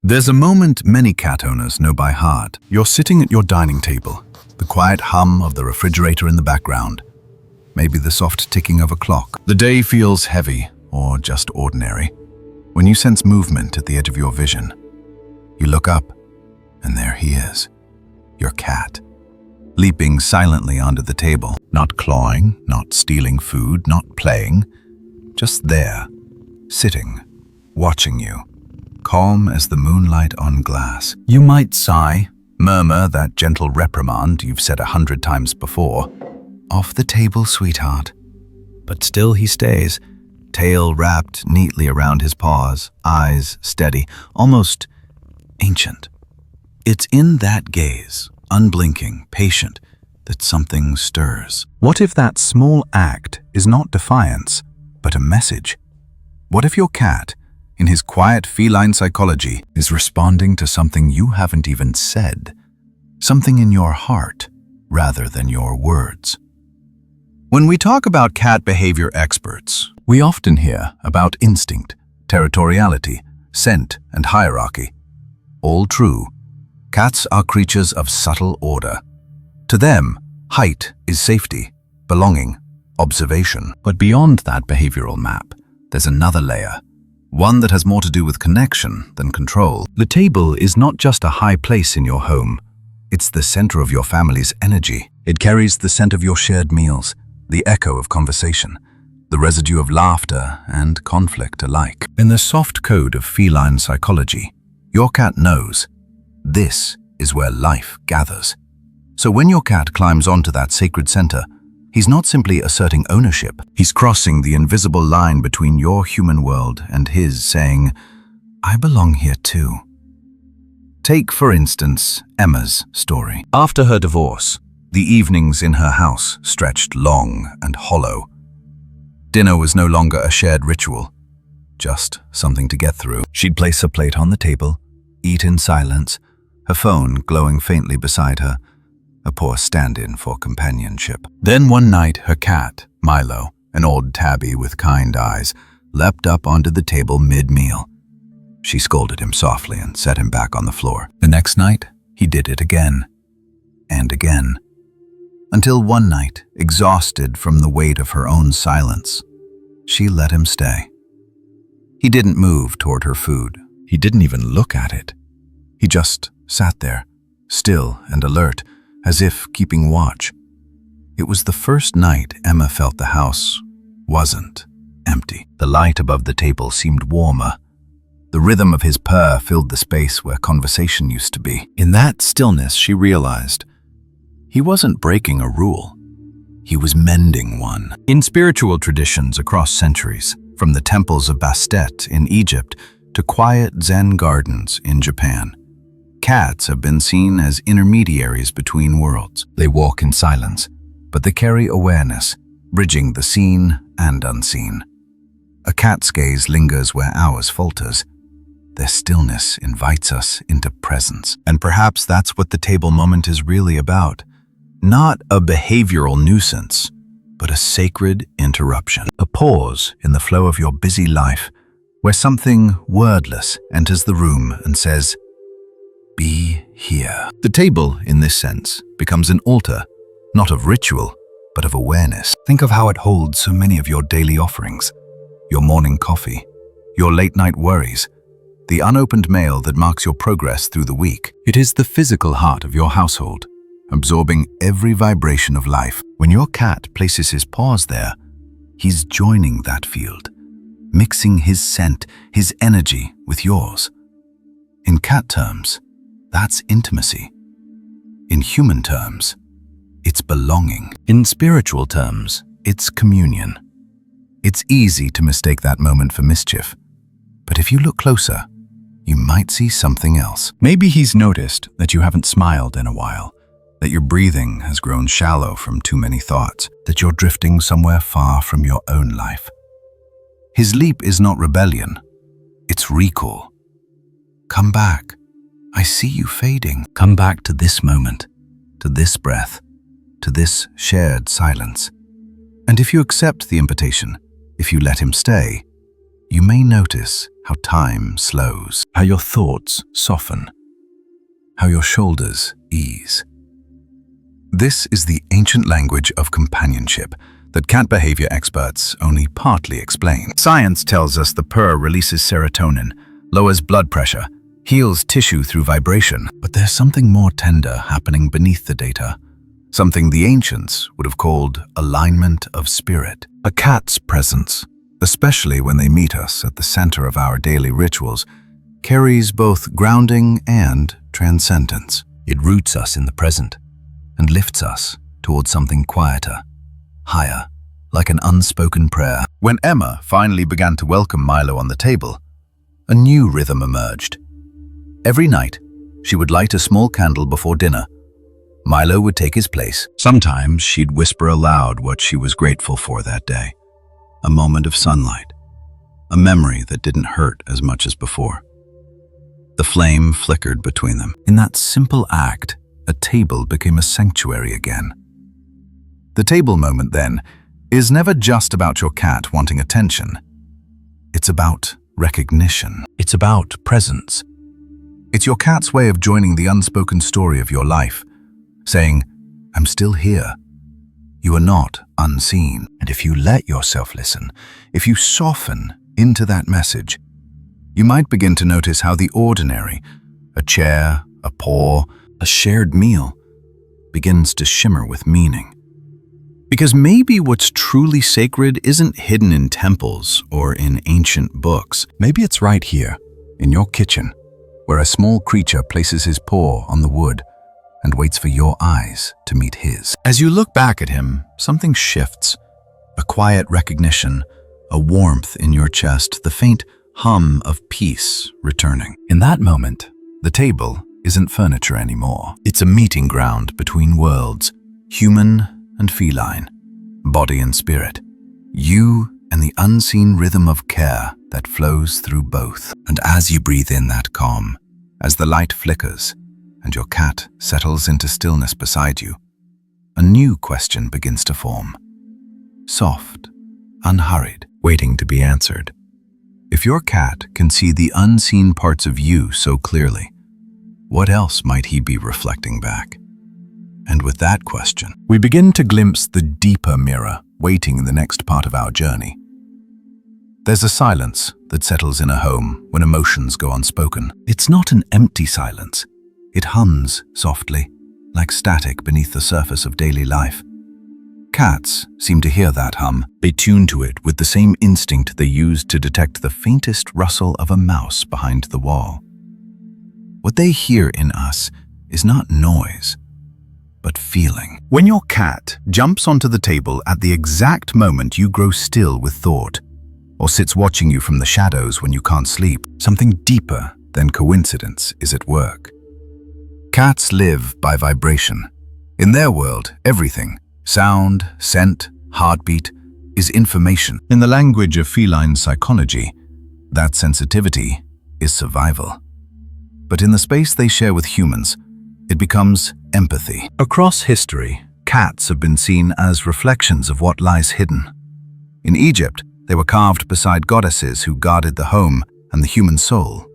There's a moment many cat owners know by heart. You're sitting at your dining table, the quiet hum of the refrigerator in the background, maybe the soft ticking of a clock. The day feels heavy or just ordinary. When you sense movement at the edge of your vision, you look up, and there he is, your cat, leaping silently onto the table, not clawing, not stealing food, not playing, just there, sitting, watching you, calm as the moonlight on glass. You might sigh, murmur that gentle reprimand you've said 100 times before. Off the table, sweetheart. But still he stays, tail wrapped neatly around his paws, eyes steady, almost ancient. It's in that gaze, unblinking, patient, that something stirs. What if that small act is not defiance, but a message? What if your cat, in his quiet feline psychology, is responding to something you haven't even said, something in your heart rather than your words? When we talk about cat behavior experts, we often hear about instinct, territoriality, scent, and hierarchy. All true. Cats are creatures of subtle order. To them, height is safety, belonging, observation. But beyond that behavioral map, there's another layer, one that has more to do with connection than control. The table is not just a high place in your home. It's the center of your family's energy. It carries the scent of your shared meals, the echo of conversation, the residue of laughter and conflict alike. In the soft code of feline psychology, your cat knows this is where life gathers. So when your cat climbs onto that sacred center, he's not simply asserting ownership. He's crossing the invisible line between your human world and his, saying, I belong here too. Take, for instance, Emma's story. After her divorce, the evenings in her house stretched long and hollow. Dinner was no longer a shared ritual, just something to get through. She'd place her plate on the table, eat in silence, her phone glowing faintly beside her, a poor stand-in for companionship. Then one night, her cat, Milo, an old tabby with kind eyes, leapt up onto the table mid-meal. She scolded him softly and set him back on the floor. The next night, he did it again and again, until one night, exhausted from the weight of her own silence, she let him stay. He didn't move toward her food. He didn't even look at it. He just sat there, still and alert, as if keeping watch. It was the first night Emma felt the house wasn't empty. The light above the table seemed warmer. The rhythm of his purr filled the space where conversation used to be. In that stillness, she realized he wasn't breaking a rule. He was mending one. In spiritual traditions across centuries, from the temples of Bastet in Egypt to quiet Zen gardens in Japan, cats have been seen as intermediaries between worlds. They walk in silence, but they carry awareness, bridging the seen and unseen. A cat's gaze lingers where ours falters. Their stillness invites us into presence. And perhaps that's what the table moment is really about. Not a behavioral nuisance, but a sacred interruption. A pause in the flow of your busy life, where something wordless enters the room and says, be here. The table, in this sense, becomes an altar, not of ritual, but of awareness. Think of how it holds so many of your daily offerings, your morning coffee, your late-night worries, the unopened mail that marks your progress through the week. It is the physical heart of your household, absorbing every vibration of life. When your cat places his paws there, he's joining that field, mixing his scent, his energy with yours. In cat terms, that's intimacy. In human terms, it's belonging. In spiritual terms, it's communion. It's easy to mistake that moment for mischief, but if you look closer, you might see something else. Maybe he's noticed that you haven't smiled in a while, that your breathing has grown shallow from too many thoughts, that you're drifting somewhere far from your own life. His leap is not rebellion, it's recall. Come back. I see you fading. Come back to this moment, to this breath, to this shared silence. And if you accept the invitation, if you let him stay, you may notice how time slows, how your thoughts soften, how your shoulders ease. This is the ancient language of companionship that cat behavior experts only partly explain. Science tells us the purr releases serotonin, lowers blood pressure, heals tissue through vibration. But there's something more tender happening beneath the data, something the ancients would have called alignment of spirit. A cat's presence, especially when they meet us at the center of our daily rituals, carries both grounding and transcendence. It roots us in the present and lifts us towards something quieter, higher, like an unspoken prayer. When Emma finally began to welcome Milo on the table, a new rhythm emerged. Every night, she would light a small candle before dinner. Milo would take his place. Sometimes she'd whisper aloud what she was grateful for that day. A moment of sunlight, a memory that didn't hurt as much as before. The flame flickered between them. In that simple act, a table became a sanctuary again. The table moment, then, is never just about your cat wanting attention. It's about recognition. It's about presence. It's your cat's way of joining the unspoken story of your life, saying, "I'm still here. You are not unseen." And if you let yourself listen, if you soften into that message, you might begin to notice how the ordinary, a chair, a paw, a shared meal, begins to shimmer with meaning. Because maybe what's truly sacred isn't hidden in temples or in ancient books. Maybe it's right here, in your kitchen, where a small creature places his paw on the wood and waits for your eyes to meet his. As you look back at him, something shifts. A quiet recognition, a warmth in your chest, the faint hum of peace returning. In that moment, the table isn't furniture anymore. It's a meeting ground between worlds, human and feline, body and spirit. You and the unseen rhythm of care that flows through both. And as you breathe in that calm, as the light flickers and your cat settles into stillness beside you, a new question begins to form. Soft, unhurried, waiting to be answered. If your cat can see the unseen parts of you so clearly, what else might he be reflecting back? And with that question, we begin to glimpse the deeper mirror waiting in the next part of our journey. There's a silence that settles in a home when emotions go unspoken. It's not an empty silence. It hums softly, like static beneath the surface of daily life. Cats seem to hear that hum. They tune to it with the same instinct they use to detect the faintest rustle of a mouse behind the wall. What they hear in us is not noise, but feeling. When your cat jumps onto the table at the exact moment you grow still with thought, or sits watching you from the shadows when you can't sleep, something deeper than coincidence is at work. Cats live by vibration. In their world, everything, sound, scent, heartbeat, is information. In the language of feline psychology, that sensitivity is survival. But in the space they share with humans, it becomes empathy. Across history, cats have been seen as reflections of what lies hidden. In Egypt, they were carved beside goddesses who guarded the home and the human soul.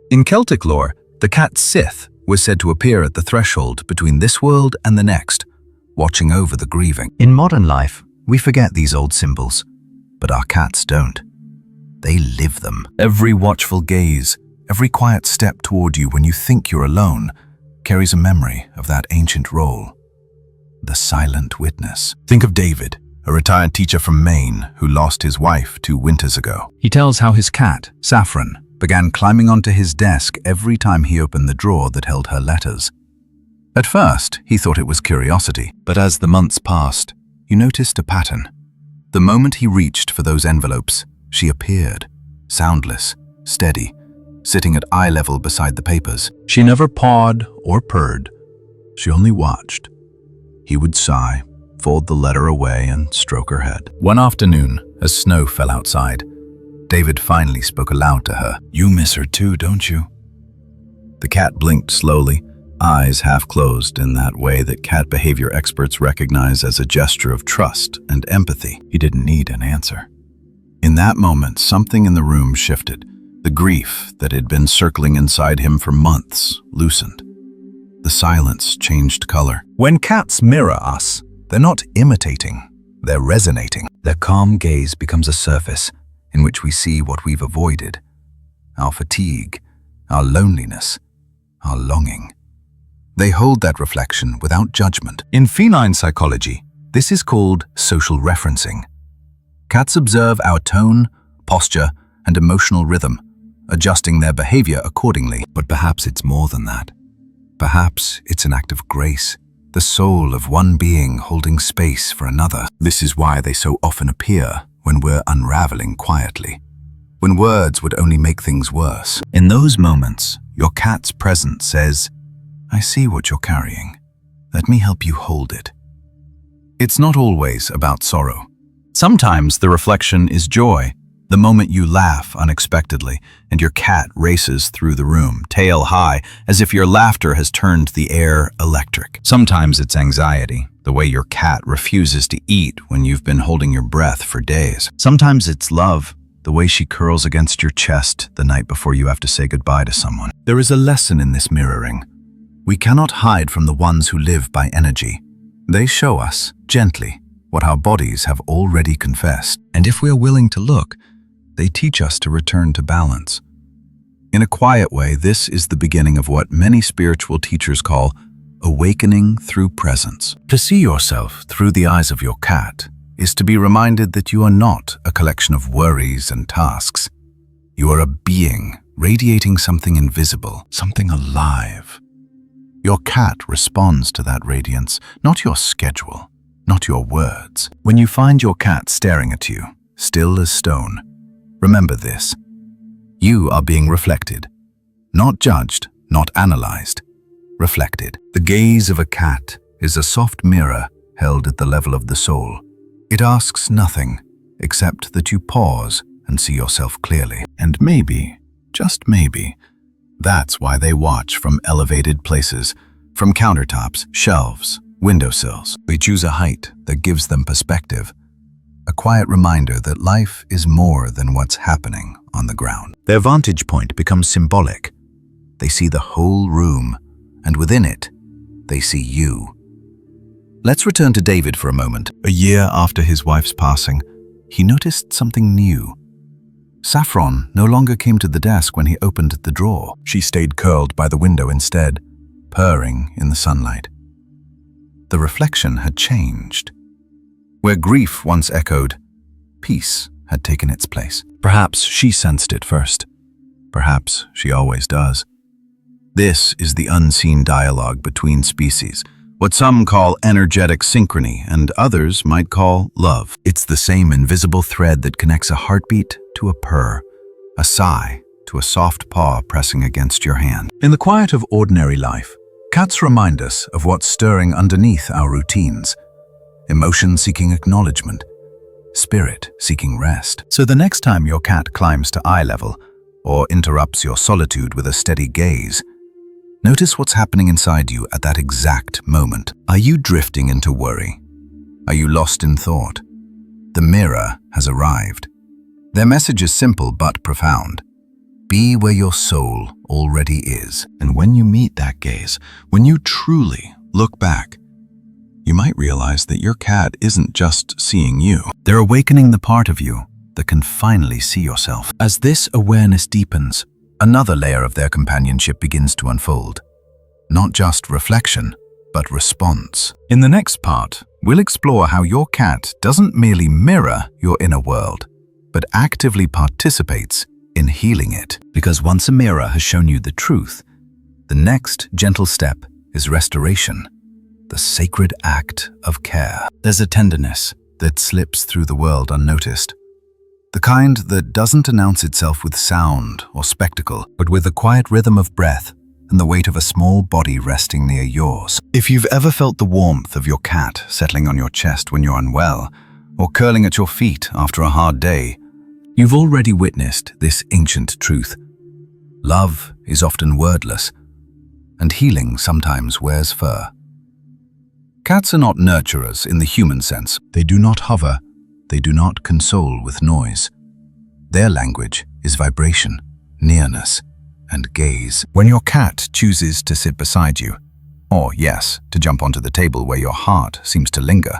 In Celtic lore, the cat Sith was said to appear at the threshold between this world and the next, watching over the grieving. In modern life, we forget these old symbols, but our cats don't. They live them. Every watchful gaze, every quiet step toward you when you think you're alone, carries a memory of that ancient role. The silent witness. Think of David, a retired teacher from Maine who lost his wife 2 winters ago. He tells how his cat, Saffron, began climbing onto his desk every time he opened the drawer that held her letters. At first, he thought it was curiosity, but as the months passed, you noticed a pattern. The moment he reached for those envelopes, she appeared, soundless, steady, sitting at eye level beside the papers. She never pawed or purred. She only watched. He would sigh, fold the letter away, and stroke her head. One afternoon, as snow fell outside, David finally spoke aloud to her. "You miss her too, don't you?" The cat blinked slowly, eyes half closed in that way that cat behavior experts recognize as a gesture of trust and empathy. He didn't need an answer. In that moment, something in the room shifted. The grief that had been circling inside him for months loosened. The silence changed color. When cats mirror us, they're not imitating, they're resonating. Their calm gaze becomes a surface in which we see what we've avoided. Our fatigue, our loneliness, our longing. They hold that reflection without judgment. In feline psychology, this is called social referencing. Cats observe our tone, posture, and emotional rhythm, adjusting their behavior accordingly. But perhaps it's more than that. Perhaps it's an act of grace, the soul of one being holding space for another. This is why they so often appear when we're unraveling quietly, when words would only make things worse. In those moments, your cat's presence says, "I see what you're carrying. Let me help you hold it." It's not always about sorrow. Sometimes the reflection is joy, the moment you laugh unexpectedly and your cat races through the room, tail high, as if your laughter has turned the air electric. Sometimes it's anxiety, the way your cat refuses to eat when you've been holding your breath for days. Sometimes it's love, the way she curls against your chest the night before you have to say goodbye to someone. There is a lesson in this mirroring. We cannot hide from the ones who live by energy. They show us, gently, what our bodies have already confessed. And if we're willing to look, they teach us to return to balance. In a quiet way, this is the beginning of what many spiritual teachers call awakening through presence. To see yourself through the eyes of your cat is to be reminded that you are not a collection of worries and tasks. You are a being radiating something invisible, something alive. Your cat responds to that radiance, not your schedule, not your words. When you find your cat staring at you, still as stone, remember this. You are being reflected, not judged, not analyzed, reflected. The gaze of a cat is a soft mirror held at the level of the soul. It asks nothing except that you pause and see yourself clearly. And maybe, just maybe, that's why they watch from elevated places, from countertops, shelves, windowsills. They choose a height that gives them perspective, a quiet reminder that life is more than what's happening on the ground. Their vantage point becomes symbolic. They see the whole room, and within it, they see you. Let's return to David for a moment. A year after his wife's passing, he noticed something new. Saffron no longer came to the desk when he opened the drawer. She stayed curled by the window instead, purring in the sunlight. The reflection had changed. Where grief once echoed, peace had taken its place. Perhaps she sensed it first. Perhaps she always does. This is the unseen dialogue between species, what some call energetic synchrony and others might call love. It's the same invisible thread that connects a heartbeat to a purr, a sigh to a soft paw pressing against your hand. In the quiet of ordinary life, cats remind us of what's stirring underneath our routines. Emotion seeking acknowledgement, spirit seeking rest. So the next time your cat climbs to eye level or interrupts your solitude with a steady gaze, notice what's happening inside you at that exact moment. Are you drifting into worry? Are you lost in thought? The mirror has arrived. Their message is simple but profound. Be where your soul already is. And when you meet that gaze, when you truly look back, you might realize that your cat isn't just seeing you. They're awakening the part of you that can finally see yourself. As this awareness deepens, another layer of their companionship begins to unfold. Not just reflection, but response. In the next part, we'll explore how your cat doesn't merely mirror your inner world, but actively participates in healing it. Because once a mirror has shown you the truth, the next gentle step is restoration, the sacred act of care. There's a tenderness that slips through the world unnoticed. The kind that doesn't announce itself with sound or spectacle, but with the quiet rhythm of breath and the weight of a small body resting near yours. If you've ever felt the warmth of your cat settling on your chest when you're unwell, or curling at your feet after a hard day, you've already witnessed this ancient truth. Love is often wordless, and healing sometimes wears fur. Cats are not nurturers in the human sense. They do not hover. They do not console with noise. Their language is vibration, nearness, and gaze. When your cat chooses to sit beside you, or yes, to jump onto the table where your heart seems to linger,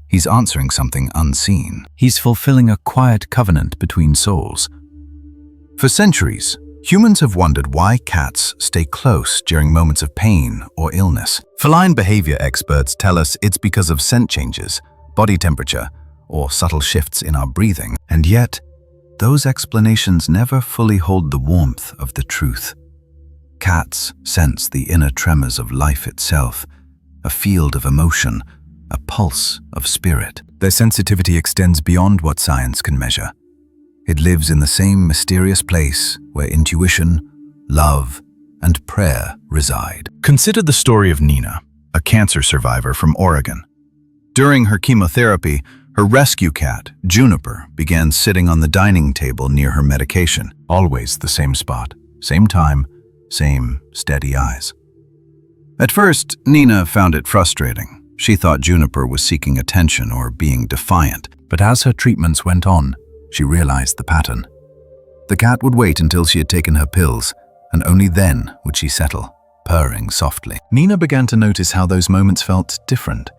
he's answering something unseen. He's fulfilling a quiet covenant between souls. For centuries, humans have wondered why cats stay close during moments of pain or illness. Feline behavior experts tell us it's because of scent changes, body temperature, or subtle shifts in our breathing. And yet, those explanations never fully hold the warmth of the truth. Cats sense the inner tremors of life itself, a field of emotion, a pulse of spirit. Their sensitivity extends beyond what science can measure. It lives in the same mysterious place where intuition, love, and prayer reside. Consider the story of Nina, a cancer survivor from Oregon. During her chemotherapy, her rescue cat, Juniper, began sitting on the dining table near her medication. Always the same spot, same time, same steady eyes. At first, Nina found it frustrating. She thought Juniper was seeking attention or being defiant. But as her treatments went on, she realized the pattern. The cat would wait until she had taken her pills, and only then would she settle, purring softly. Nina began to notice how those moments felt different.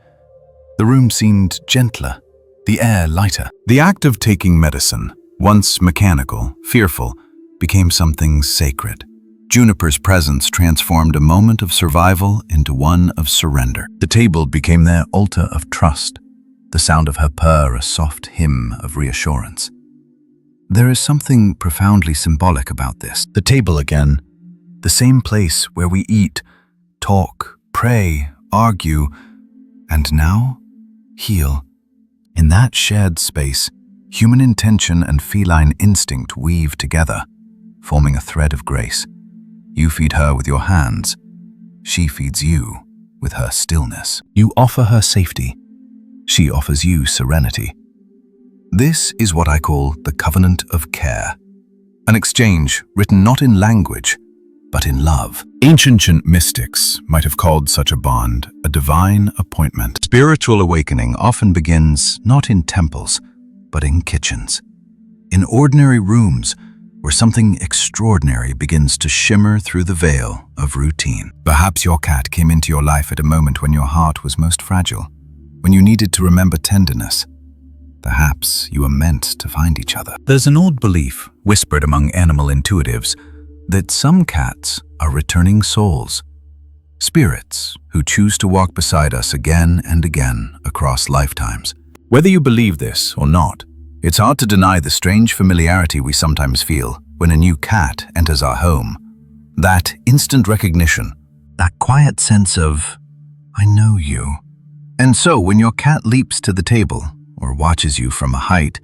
The room seemed gentler, the air lighter. The act of taking medicine, once mechanical, fearful, became something sacred. Juniper's presence transformed a moment of survival into one of surrender. The table became their altar of trust, the sound of her purr a soft hymn of reassurance. There is something profoundly symbolic about this. The table again, the same place where we eat, talk, pray, argue, and now heal. In that shared space, human intention and feline instinct weave together, forming a thread of grace. You feed her with your hands. She feeds you with her stillness. You offer her safety. She offers you serenity. This is what I call the covenant of care. An exchange written not in language, but in love. Ancient mystics might have called such a bond a divine appointment. Spiritual awakening often begins not in temples, but in kitchens. In ordinary rooms, where something extraordinary begins to shimmer through the veil of routine. Perhaps your cat came into your life at a moment when your heart was most fragile, when you needed to remember tenderness. Perhaps you were meant to find each other. There's an old belief, whispered among animal intuitives, that some cats are returning souls, spirits who choose to walk beside us again and again across lifetimes. Whether you believe this or not, it's hard to deny the strange familiarity we sometimes feel when a new cat enters our home. That instant recognition, that quiet sense of, I know you. And so when your cat leaps to the table or watches you from a height,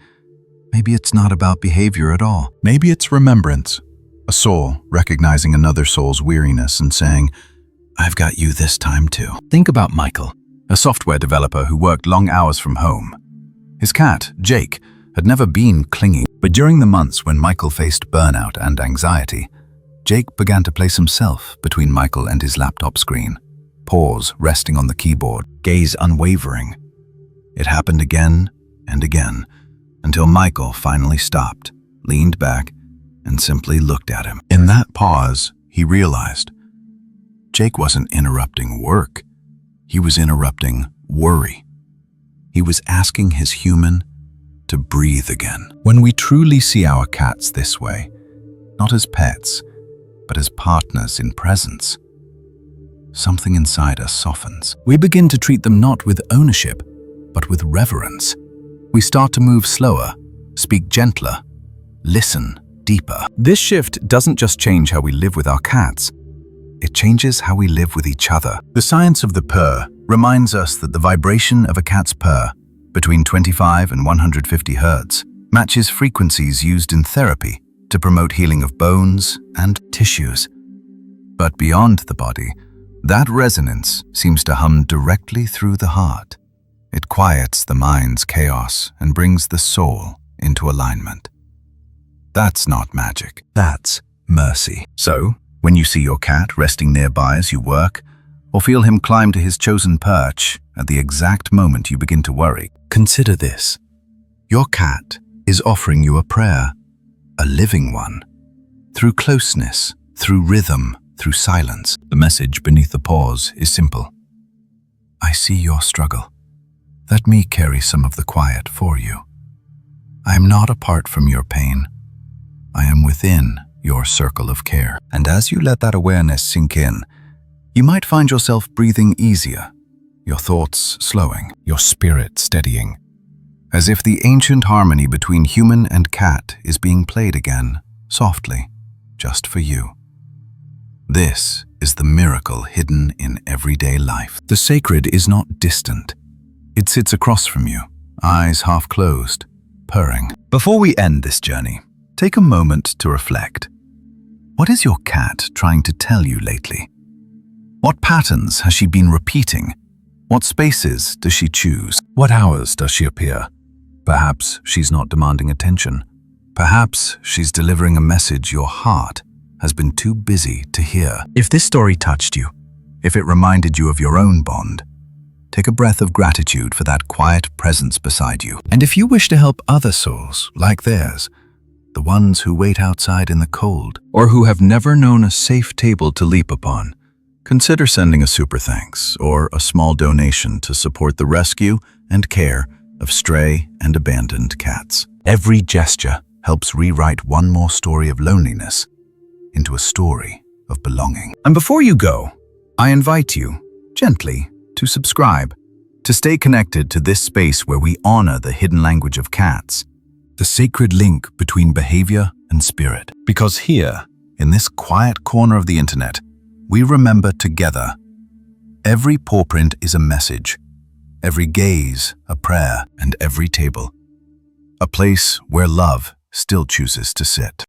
maybe it's not about behavior at all. Maybe it's remembrance, a soul recognizing another soul's weariness and saying, I've got you this time too. Think about Michael, a software developer who worked long hours from home. His cat, Jake, had never been clingy, but during the months when Michael faced burnout and anxiety, Jake began to place himself between Michael and his laptop screen, paws resting on the keyboard, gaze unwavering. It happened again and again, until Michael finally stopped, leaned back, and simply looked at him. In that pause, he realized Jake wasn't interrupting work. He was interrupting worry. He was asking his human to breathe again. When we truly see our cats this way, not as pets, but as partners in presence, something inside us softens. We begin to treat them not with ownership, but with reverence. We start to move slower, speak gentler, listen deeper. This shift doesn't just change how we live with our cats, it changes how we live with each other. The science of the purr reminds us that the vibration of a cat's purr, between 25 and 150 hertz, matches frequencies used in therapy to promote healing of bones and tissues. But beyond the body, that resonance seems to hum directly through the heart. It quiets the mind's chaos and brings the soul into alignment. That's not magic. That's mercy. So, when you see your cat resting nearby as you work, or feel him climb to his chosen perch at the exact moment you begin to worry, consider this. Your cat is offering you a prayer, a living one. Through closeness, through rhythm, through silence. The message beneath the pause is simple. I see your struggle. Let me carry some of the quiet for you. I am not apart from your pain. I am within your circle of care. And as you let that awareness sink in, you might find yourself breathing easier, your thoughts slowing, your spirit steadying, as if the ancient harmony between human and cat is being played again, softly, just for you. This is the miracle hidden in everyday life. The sacred is not distant. It sits across from you, eyes half closed, purring. Before we end this journey, take a moment to reflect. What is your cat trying to tell you lately? What patterns has she been repeating? What spaces does she choose? What hours does she appear? Perhaps she's not demanding attention. Perhaps she's delivering a message your heart has been too busy to hear. If this story touched you, if it reminded you of your own bond, take a breath of gratitude for that quiet presence beside you. And if you wish to help other souls like theirs, the ones who wait outside in the cold, or who have never known a safe table to leap upon, consider sending a super thanks or a small donation to support the rescue and care of stray and abandoned cats. Every gesture helps rewrite one more story of loneliness into a story of belonging. And before you go, I invite you, gently, to subscribe, to stay connected to this space where we honor the hidden language of cats, the sacred link between behavior and spirit. Because here, in this quiet corner of the internet, we remember together. Every paw print is a message, every gaze a prayer, and every table a place where love still chooses to sit.